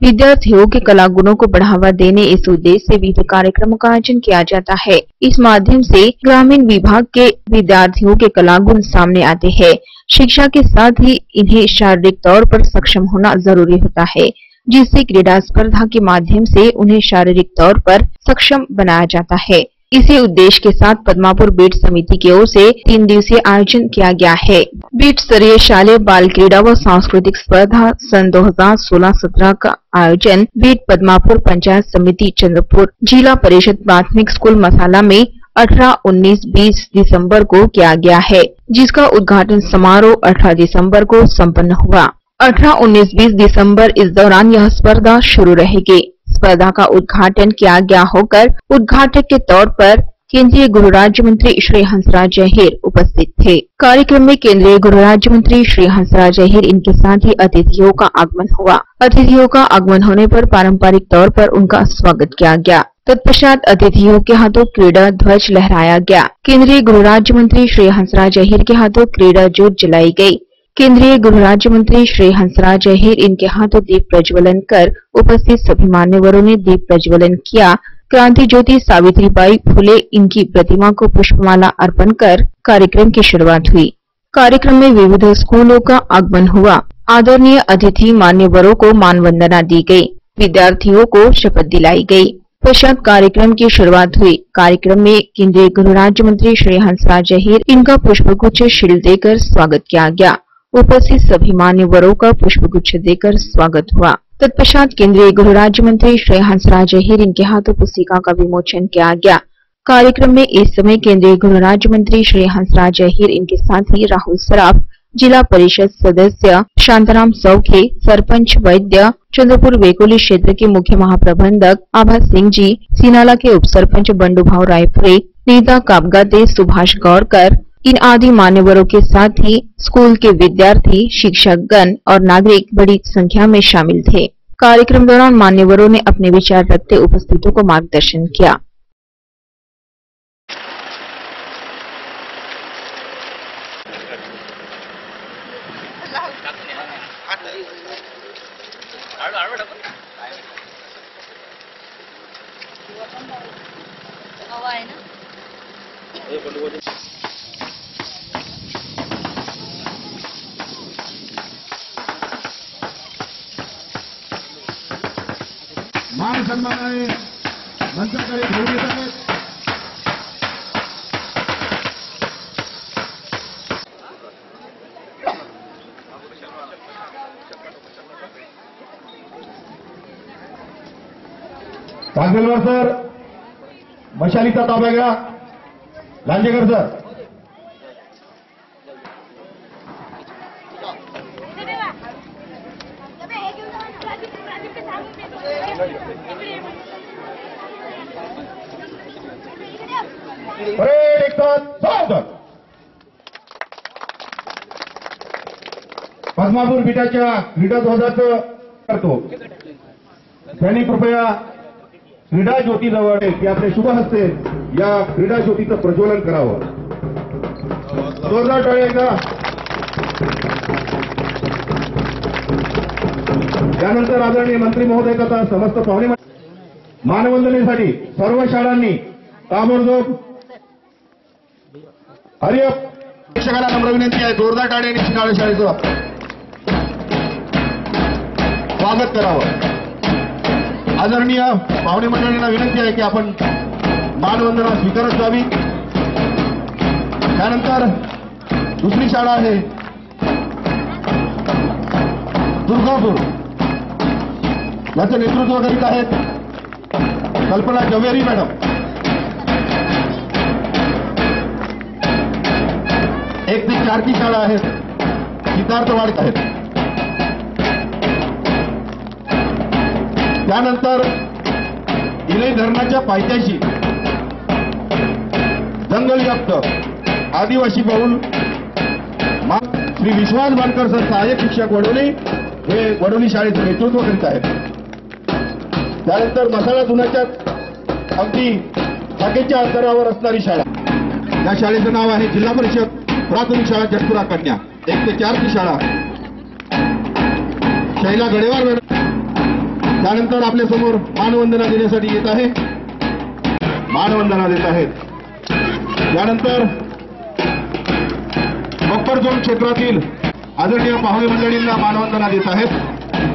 विद्यार्थियों के कला गुणों को बढ़ावा देने इस उद्देश्य से विविध कार्यक्रमों का आयोजन किया जाता है। इस माध्यम से ग्रामीण विभाग के विद्यार्थियों के कला गुण सामने आते हैं। शिक्षा के साथ ही इन्हें शारीरिक तौर पर सक्षम होना जरूरी होता है, जिससे क्रीड़ा स्पर्धा के माध्यम से उन्हें शारीरिक तौर पर सक्षम बनाया जाता है। इसी उद्देश्य के साथ पद्मापुर बीट समिति की ओर से 3 दिवसीय आयोजन किया गया है। बीट स्तरीय शालेय बाल क्रीड़ा व सांस्कृतिक स्पर्धा सन 2016-17 का आयोजन बीट पद्मापुर पंचायत समिति चंद्रपुर जिला परिषद प्राथमिक स्कूल मसाला में 18, 19, 20 दिसंबर को किया गया है, जिसका उद्घाटन समारोह 18 दिसंबर को संपन्न हुआ। 18, 19, 20 दिसंबर इस दौरान यह स्पर्धा शुरू रहेगी। स्पर्धा का उद्घाटन किया गया होकर उद्घाटक के तौर पर केंद्रीय गृह राज्य मंत्री श्री हंसराज अहीर उपस्थित थे। कार्यक्रम में केंद्रीय गृह राज्य मंत्री श्री हंसराज अहीर इनके साथ ही अतिथियों का आगमन हुआ। अतिथियों का आगमन होने पर पारंपरिक तौर पर उनका स्वागत किया गया। तत्पश्चात अतिथियों के हाथों क्रीड़ा ध्वज लहराया गया। केंद्रीय गृह राज्य मंत्री श्री हंसराज अहीर के हाथों क्रीड़ा ज्योत जलाई गयी। केंद्रीय गृह राज्य मंत्री श्री हंसराज अहीर इनके हाथों दीप प्रज्वलन कर उपस्थित सभी मान्यवरों ने दीप प्रज्वलन किया। क्रांति ज्योति सावित्रीबाई फुले इनकी प्रतिमा को पुष्पमाला अर्पण कर कार्यक्रम की शुरुआत हुई। कार्यक्रम में विविध स्कूलों का आगमन हुआ। आदरणीय अतिथि मान्यवरों को मान वंदना दी गई। विद्यार्थियों को शपथ दिलाई गई। पश्चात कार्यक्रम की शुरुआत हुई। कार्यक्रम में केंद्रीय गृह राज्य मंत्री श्री हंसराज अहीर इनका पुष्पगुच्छ शील्ड देकर स्वागत किया गया। उपस्थित सभी मान्यवरों का पुष्पगुच्छ देकर स्वागत हुआ। तत्पश्चात केंद्रीय गृह राज्य मंत्री श्री हंसराज अहीर इनके हाथों पुस्तिका का विमोचन किया गया। कार्यक्रम में इस समय केंद्रीय गृह राज्य मंत्री श्री हंसराज अहीर इनके साथ ही राहुल सराफ, जिला परिषद सदस्य शांताराम सौखे, सरपंच वैद्य, चंद्रपुर वेकोली क्षेत्र के मुख्य महाप्रबंधक आभा सिंह जी, सीनाला के उप सरपंच बंडूभाव रायपुरे, नेता काबगाते सुभाष गौरकर, इन आदि मान्यवरों के साथ ही स्कूल के विद्यार्थी, शिक्षकगण और नागरिक बड़ी संख्या में शामिल थे। कार्यक्रम दौरान मान्यवरों ने अपने विचार रखते उपस्थितों को मार्गदर्शन किया। मान सन्मानाने मंचाकडे घेऊन येत आहेत। कागलवर सर, मशालीचा ताबा घ्या। लांजेकर सर, परेड एक साथ सावधान। पद्मापूर बीटाच्या क्रीडा ध्वजाचं करतो त्यांनी कृपया क्रीडा ज्योतीजवळ की आपले शुभ हस्ते या क्रीडा ज्योतीचं प्रज्वलन करावं। जोरदार टाळ्या एकदा। त्यानंतर आदरणीय मंत्री महोदय तथा समस्त पाहुणे मानवंदनेसाठी सर्व शाळांनी ताबडतोब हरिअप शिक्षकांना नम्र विनंती आहे, जोरदार टाळ्यांनी शिनाळे शाळेचं स्वागत करावं। आदरणीय पाहुणे मंडळींना विनंती आहे की आपण मानवंदना स्वीकारत जावी। त्यानंतर दुसरी शाळा आहे दुर्गापूर, याचं नेतृत्व करीत आहेत कल्पना जवेरी मॅडम। 1 ते 4 ची शाळा आहे सिद्धार्थ वाडीत आहेत। त्यानंतर इले धरणाच्या पायथ्याशी जंगलव्याप्त आदिवासी बहुल श्री विश्वास बांडकर सर सहाय्यक शिक्षक वडोली हे वडोली शाळेचं नेतृत्व करीत आहेत। त्यानंतर मसाला जुन्याच्या अगदी जागेच्या अंतरावर असणारी शाळा, या शाळेचं नाव आहे जिल्हा परिषद प्राथमिक शाळा जटपुरा कन्या। 1 ते 4 ची शाळा शैला गडेवार मॅडम त्यानंतर आपल्या समोर मानवंदना देण्यासाठी येत आहे, मानवंदना देत आहेत. त्यानंतर बप्पर झोन क्षेत्रातील आदरणीय पाहुणे मंडळींना मानवंदना देत आहेत.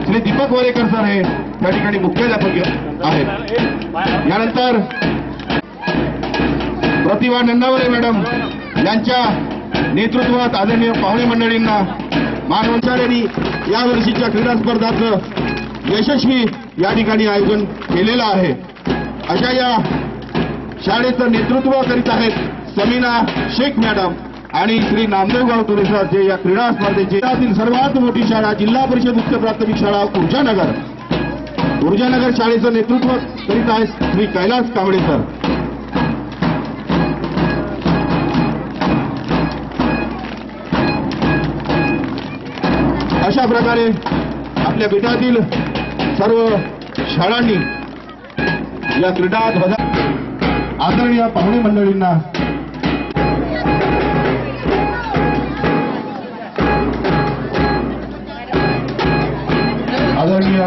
श्री दीपक वरेकर सर हे त्या ठिकाणी मुख्याध्यापक आहेत. यानंतर प्रतिभा नंदावरे मॅडम यांच्या नेतृत्वात आदरणीय पाहुणे मंडळींना मानवंदनांनी या वर्षीच्या क्रीडा स्पर्धांचं यशस्वी या ठिकाणी आयोजन केलेलं आहे. अशा या शाळेचं नेतृत्व करीत आहेत समीना शेख मॅडम आणि श्री नामदेव गावतुरे सर, जे या क्रीडा स्पर्धेची सर्वात मोठी शाळा जिल्हा परिषद उच्च प्राथमिक शाळा ऊर्जानगर शाळेचं नेतृत्व करीत आहेत श्री कैलास कांबळे सर. अशा प्रकारे आपल्या पीठातील सर्व शाळांनी या क्रीडा ध्वजा आदरणीय पाहुणे मंडळींना आदरणीय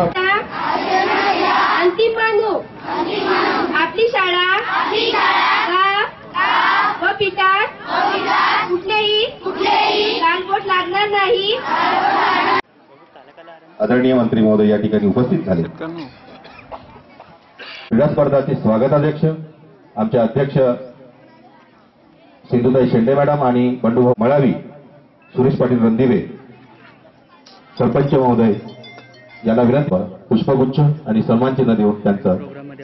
अंतिम मानू आपली शाळा गाव व पिठात कुठलेही गालबोट लागणार नाही. आदरणीय मंत्री महोदय या ठिकाणी उपस्थित झाले. क्रीडा स्पर्धाचे स्वागताध्यक्ष आमचे अध्यक्ष सिंधुताई शेंडे मॅडम आणि बंडूभाऊ मळावी, सुरेश पाटील रणदिवे, सरपंच महोदय यांना विनंती पुष्पगुच्छ आणि सन्मान चिन्ह देऊन त्यांचा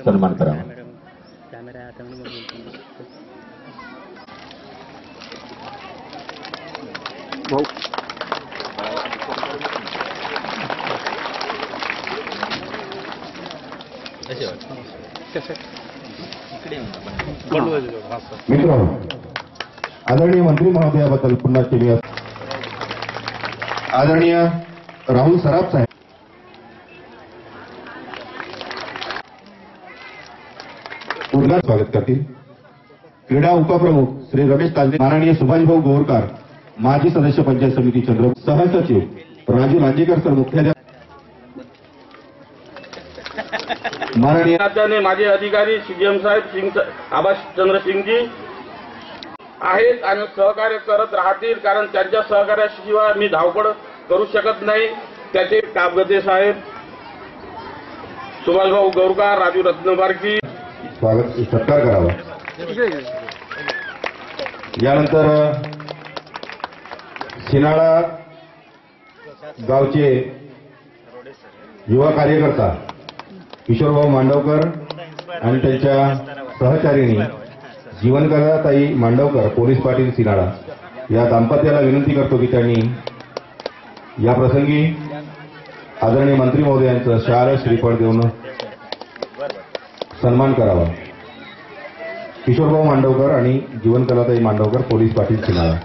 सन्मान करावा. मित्र आदरणीय मंत्री महोदयाबद्दल पुन्हा केली आदरणीय राहुल सराफ साहेब, उद्घाटन स्वागत करतील. क्रीडा उपप्रमुख श्री रमेश तांदे, माननीय सुभाषभाऊ गोरकर, माजी सदस्य पंचायत समिती चंद्रपूर, सहसचिव राजू लांजेकर सर, मुख्याध्यापक माननीय राज्याने माझे अधिकारी सीजीएम साहेब आबास चंद्र सिंगजी आहेत आणि सहकार्य करत राहतील, कारण त्यांच्या सहकार्याशिवाय मी धावपळ करू शकत नाही. त्याचे काबगते साहेब, सुभाषभाऊ गौरकर, राजू रत्नबारकी स्वागत सत्कार करावा. यानंतर शिनाळा गावचे युवा कार्यकर्ता किशोरभाऊ मांडवकर आणि त्यांच्या सहचारिणी जीवनकलाताई मांडवकर, पोलीस पाटील शिनाळा, या दाम्पत्याला विनंती करतो की त्यांनी या प्रसंगी आदरणीय मंत्री महोदयांचं शाल श्रीफळ देऊन सन्मान करावा. किशोरभाऊ मांडवकर आणि जीवनकलाताई मांडवकर, पोलीस पाटील शिनाळा.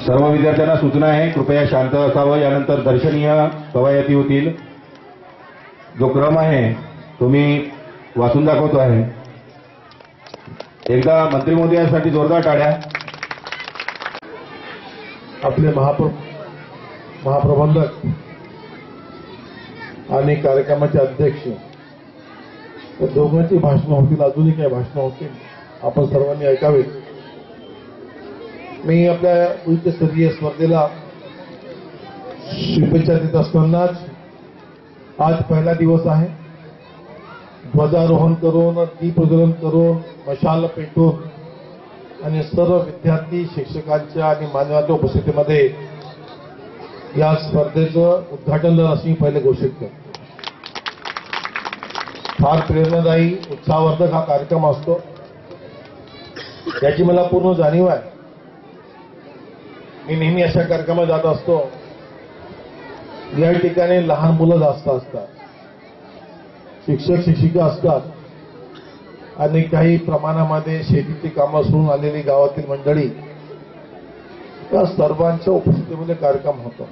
सर्व विद्यार्थ्यांना सूचना आहे, कृपया शांत असावं. यानंतर दर्शनीय कवायती होतील. जो क्रम आहे तो मी वाचून दाखवतो आहे. एकदा मंत्री महोदयांसाठी जोरदार टाळ्या. आपले महाप्रबंधक आणि कार्यक्रमाचे अध्यक्ष या दोघांची भाषणं होतील, अजूनही काही भाषणं होतील, आपण सर्वांनी ऐकावेत. मी आपल्या उच्चस्तरीय स्पर्धेला शुभेच्छा देत असतानाच आज पहिला दिवस आहे. ध्वजारोहण करून, दीप प्रज्वलन करून, मशाल पेटून आणि सर्व विद्यार्थी, शिक्षकांच्या आणि मान्यवरांच्या उपस्थितीमध्ये या स्पर्धेचं उद्घाटन झालं असं मी पहिले घोषित करतो. फार प्रेरणादायी, उत्साहवर्धक हा कार्यक्रम असतो, याची मला पूर्ण जाणीव आहे. मी नेहमी अशा कार्यक्रमात जात असतो या ठिकाणी लहान मुलं जास्त असतात, शिक्षक शिक्षिका असतात आणि काही प्रमाणामध्ये शेतीची कामं सोडून आलेली गावातील मंडळी, या सर्वांच्या उपस्थितीमध्ये कार्यक्रम होतो.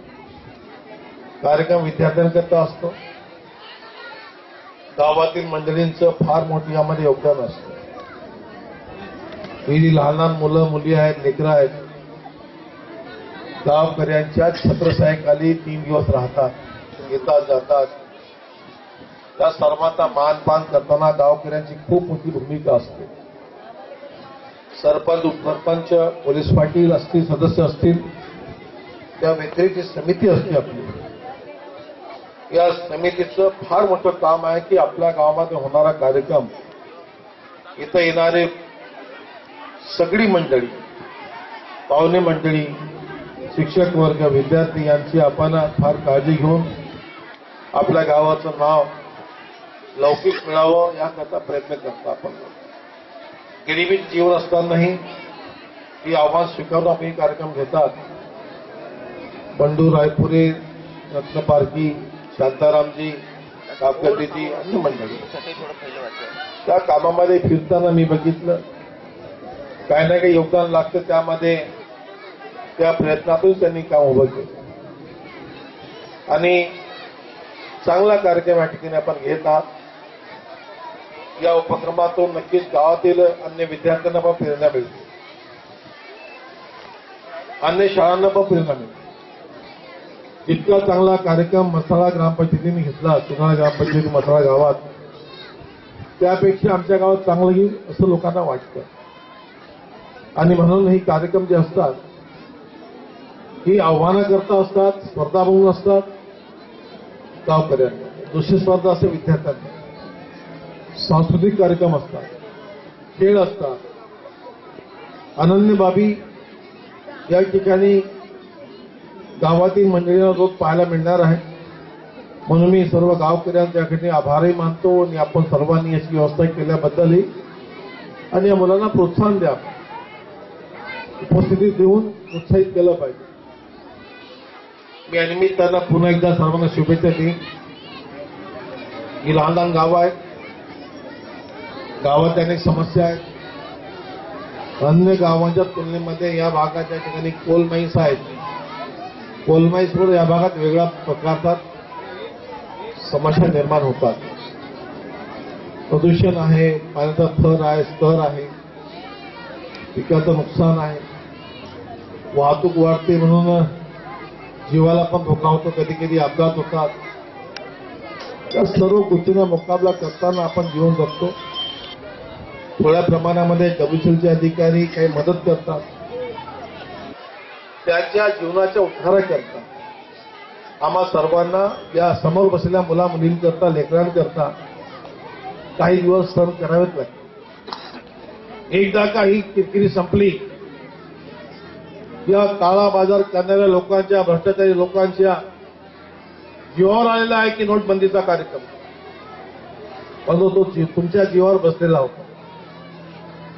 कार्यक्रम विद्यार्थ्यांकरता असतो. गावातील मंडळींचं फार मोठं यामध्ये योगदान असतं. ही जी लहान लहान मुलं मुली आहेत, लेकरं आहेत, गावकऱ्यांच्या छत्रछायेखाली 3 दिवस राहतात, येतात जातात. त्या सर्वांचा मानपान करताना गावकऱ्यांची खूप मोठी भूमिका असते. सरपंच, उपसरपंच, पोलीस पाटील असतील, सदस्य असतील, त्या व्यतिरिक्त समिती असते आपली. या समितीचं फार मोठं काम आहे की आपल्या गावामध्ये होणारा कार्यक्रम, इथं येणारे सगळी मंडळी, पाहुणे मंडळी, शिक्षक वर्ग, विद्यार्थी यांची आपण फार काळजी घेऊन आपल्या गावाचं नाव लौकिक मिळावं याकरता प्रयत्न करतो आपण. गरिबीत जीवन असतानाही ही आव्हान स्वीकारून आपण कार्यक्रम घेतात. बंडू रायपुरे, रत्नपारखी, शांतारामजी, कापकर्डीजी, अन्य मंडळी त्या कामामध्ये फिरताना मी बघितलं काही ना काही योगदान लागतं त्यामध्ये. त्या प्रयत्नातून त्यांनी काम उभं केलं आणि चांगला कार्यक्रम या ठिकाणी आपण घेत आहात. या उपक्रमातून नक्कीच गावातील अन्य विद्यार्थ्यांना पण प्रेरणा मिळते, अन्य शाळांना पण प्रेरणा मिळते. इतका चांगला कार्यक्रम मसाळा ग्रामपंचायतीने घेतला, सुनाळा ग्रामपंचायती मसाळा गावात, त्यापेक्षा आमच्या गावात चांगलं येईल असं लोकांना वाटतं. आणि म्हणून हे कार्यक्रम जे असतात ही आव्हानाकरता असतात, स्पर्धा म्हणून असतात गावकऱ्यांना, दुसरी स्पर्धा असते विद्यार्थ्यांना, सांस्कृतिक कार्यक्रम असतात, खेळ असतात, अनन्य बाबी या ठिकाणी गावातील मंडळींना रोज पाहायला मिळणार आहे. म्हणून मी सर्व गावकऱ्यांच्या ठिकाणी आभारही मानतो आणि आपण सर्वांनी याची व्यवस्था केल्याबद्दलही आणि या मुलांना प्रोत्साहन द्या, उपस्थिती देऊन उत्साहित केलं पाहिजे. मी या निमित्तानं पुन्हा एकदा सर्वांना शुभेच्छा देईन. ही लहान लहान गावं आहेत, गावात अनेक समस्या आहेत. अन्य गावांच्या तुलनेमध्ये या भागाच्या ठिकाणी कोल माईन्स आहेत. कोल माईन्सवर या भागात वेगळ्या प्रकारचा समस्या निर्माण होतात. प्रदूषण आहे, पाण्याचा थर आहे, स्तर आहे, पिकाचं नुकसान आहे, वाहतूक वाढते म्हणून जीवाला पण धोका होतो, कधी कधी अपघात होतात. त्या सर्व गोष्टींचा मुकाबला करताना आपण जीवन जगतो. थोड्या प्रमाणामध्ये डब्ल्यूसीएलचे अधिकारी काही मदत करतात, त्यांच्या जीवनाच्या उद्धाराकरता आम्हा सर्वांना या समोर बसलेल्या मुला मुलींकरता, लेकरांकरता काही दिवस सहन करावेच लागते. एकदा का ही किरकिरी संपली, या काळा बाजार करणाऱ्या लोकांच्या, भ्रष्टाचारी लोकांच्या जीवावर आलेला आहे की नोटबंदीचा कार्यक्रम, पण तो तुमच्या जीवावर बसलेला होता.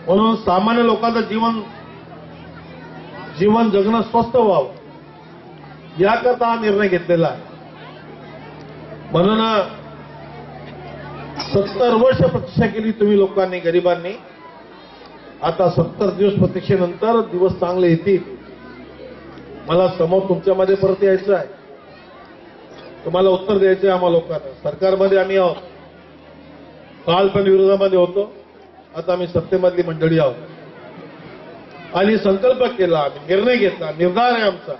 म्हणून सामान्य लोकांचं जीवन जगणं स्वस्त व्हावं याकरता हा निर्णय घेतलेला आहे. म्हणून 70 वर्ष प्रतीक्षा केली तुम्ही लोकांनी, गरिबांनी. आता 70 दिवस प्रतीक्षेनंतर दिवस चांगले येतील. मला समोर तुमच्यामध्ये परत यायचं आहे, तुम्हाला उत्तर द्यायचं आहे. आम्हा लोकांना सरकारमध्ये आम्ही आहोत, काल पण विरोधामध्ये होतो, आता आम्ही सत्तेमधली मंडळी आहोत आणि संकल्प केला, आम्ही निर्णय घेतला, निर्धार आहे आमचा.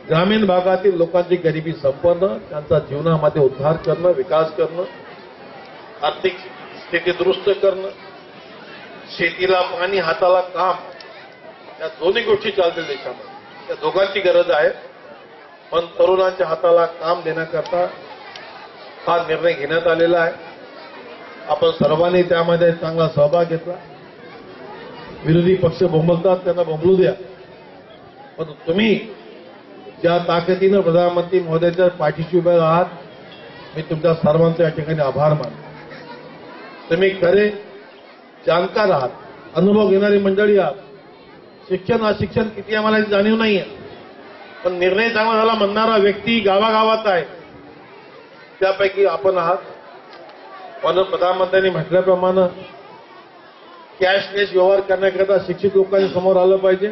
ग्रामीण भागातील लोकांची गरिबी संपवणं, त्यांचा जीवनामध्ये उद्धार करणं, विकास करणं, आर्थिक स्थिती दुरुस्त करणं, शेतीला पाणी, हाताला काम, या दोन्ही गोष्टी चालतील देशामध्ये. त्या दोघांची गरज आहे. पण तरुणांच्या हाताला काम देण्याकरता हा निर्णय घेण्यात आलेला आहे. आपण सर्वांनी त्यामध्ये चांगला सहभाग घेतला. विरोधी पक्ष बोंबलतात, त्यांना बोंबलू द्या. पण तुम्ही ज्या ताकदीनं प्रधानमंत्री महोदयाच्या पाठीशी उभे आहात, मी तुमच्या सर्वांचे या ठिकाणी आभार मानतो. तुम्ही खरे जाणकार आहात, अनुभव घेणारी मंडळी आहात. शिक्षण अशिक्षण किती आम्हाला जाणीव नाहीये, पण निर्णय चांगला झाला म्हणणारा व्यक्ती गावागावात आहे, त्यापैकी आपण आहात. म्हणून प्रधानमंत्र्यांनी म्हटल्याप्रमाणे कॅशलेस व्यवहार करण्याकरता शिक्षित लोकांनी समोर आलं पाहिजे.